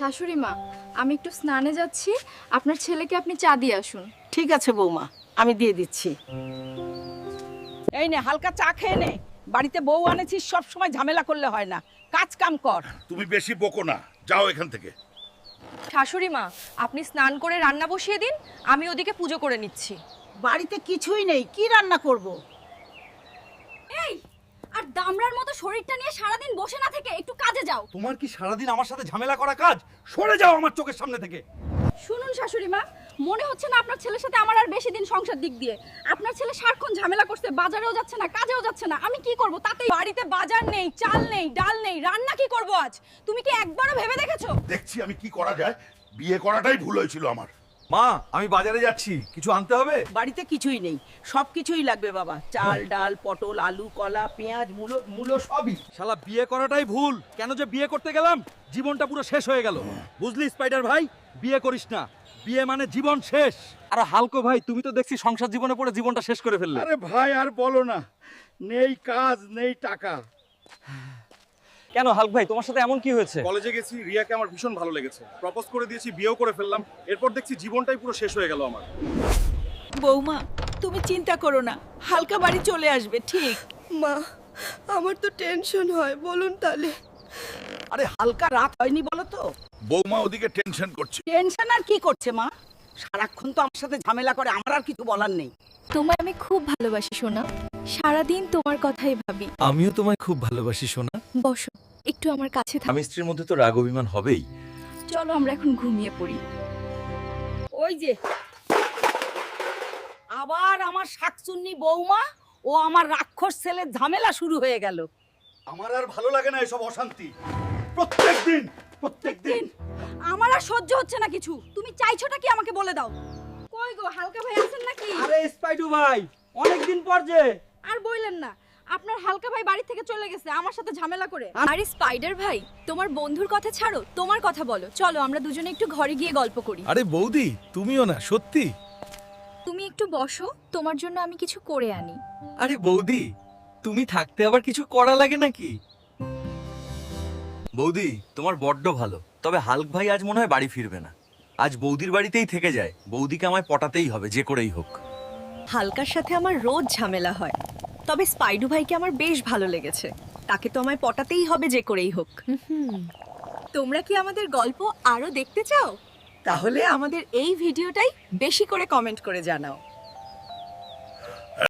শাশুড়ি মা, আমি একটু স্নানে যাচ্ছি, আপনার ছেলেকে আপনি চা দিয়ে আসুন। ঠিক আছে বৌমা, আমি দিয়ে দিচ্ছি। এই নে হালকা চা খেয়ে নে। বাড়িতে বউ আনেছিস, সব সময় ঝামেলা করলে হয় না, কাজ কাম কর। তুমি বেশি বকো না, যাও এখান থেকে। শাশুড়ি মা, আপনি স্নান করে রান্না বসিয়ে দিন, আমি ওদিকে পুজো করে নিচ্ছি। বাড়িতে কিছুই নেই, কি রান্না করব? এই, আর দামড়ার মতো শরীরটা নিয়ে সারাদিন বসে না থেকে একটু কাজে যাও। তোমার কি সারাদিন আমার সাথে ঝামেলা করা কাজ? সরে যাও আমার চোখের সামনে থেকে। শুনুন শাশুড়ি মা, মনে হচ্ছে না আপনার ছেলের সাথে আমার আর বেশি দিন সংসার দিক দিয়ে। আপনার ছেলে সারাক্ষণ ঝামেলা করছে, বাজারেও যাচ্ছে না, কাজেও যাচ্ছে না। আমি কি করব তাতেই? বাড়িতে বাজার নেই, চাল নেই, ডাল নেই, রান্না কি করব আজ? তুমি কি একবারও ভেবে দেখেছো? দেখছি আমি কি করা যায়। বিয়ে করাটাই ভুল হয়েছিল আমার। মা, আমি বাজারে যাচ্ছি, কিছু আনতে হবে? বাড়িতে কিছুই নেই, সব কিছুই লাগবে বাবা। চাল ডাল পটল আলু কলা পেঁয়াজ মূলো মূলো সবই। শালা বিয়ে করাটাই ভুল। কেন যে বিয়ে করতে গেলাম, জীবনটা পুরো শেষ হয়ে গেল। বুঝলি স্পাইডার ভাই, বিয়ে করিস না, বিয়ে মানে জীবন শেষ। আর হালকো ভাই, তুমি তো দেখছি সংসার জীবনে পড়ে জীবনটা শেষ করে ফেললে। আরে ভাই আর বলো না, নেই কাজ নেই টাকা। কেন হালক ভাই, তোমার সাথে এমন কি হয়েছে? কলেজে গেছি, রিয়াকে আমার ভীষণ ভালো লেগেছে, প্রপোজ করে দিয়েছি, বিয়েও করে ফেললাম। এরপর দেখছি জীবনটাই পুরো শেষ হয়ে গেল আমার। বৌমা, তুমি চিন্তা করো না, হালকা বাড়ি চলে আসবে ঠিক। মা, আমার তো টেনশন হয়, বলুন তাহলে। আরে হালকা রাত হয়নি বলো তো? বৌমা ওদিকে টেনশন করছে। টেনশন আর কি করছে মা, সারাক্ষণ তো আমার সাথে ঝামেলা করে, আমার আর কিছু বলার নেই। তোমায় আমি খুব ভালোবাসি সোনা, সারাদিন তোমার কথাই ভাবি। আমিও তোমায় খুব ভালোবাসি সোনা। বসো, একটু আমার কাছে থাকো। স্বামী স্ত্রীর মধ্যে তো রাগ অভিমান হবেই। চলো আমরা এখন ঘুমিয়ে পড়ি। ওই যে আবার আমার শাকচুন্নি বৌমা ও আমার রাক্ষস ছেলের ঝামেলা শুরু হয়ে গেল। আমার আর ভালো লাগে না এসব অশান্তি। প্রত্যেক দিন আমার আর সহ্য হচ্ছে না কিছু। তুমি চাইছোটা কি আমাকে বলে দাও। কই গো, হালকা ভাই আছেন নাকি? আরে স্পাইডু ভাই, অনেকদিন পর যে। আর বললেন না, আপনার হালকা ভাই বাড়ি থেকে চলে গেছে আমার সাথে ঝামেলা করে। আরে স্পাইডার ভাই, তোমার বন্ধুর কথা ছাড়ো, তোমার কথা বলো। চলো আমরা দুজনে একটু ঘরে গিয়ে গল্প করি। আরে বৌদি, তুমিও না, সত্যি? তুমি একটু বসো, তোমার জন্য আমি কিছু করে আনি। আরে বৌদি, তুমি থাকতে আবার কিছু করা লাগে নাকি? বৌদি, তোমার বড্ড ভালো। তবে হালক ভাই আজ মনে হয় বাড়ি ফিরবে না। আজ বৌদির বাড়িতেই থেকে যায়। বৌদিকে আমায় পটাতেই হবে, যে করেই হোক। হালকার সাথে আমার রোজ ঝামেলা হয়, তবে স্পাইডু ভাইকে আমার বেশ ভালো লেগেছে। তাকে তো আমায় পটাতেই হবে, যে করেই হোক। তোমরা কি আমাদের গল্প আরো দেখতে চাও? তাহলে আমাদের এই ভিডিওটাই বেশি করে কমেন্ট করে জানাও।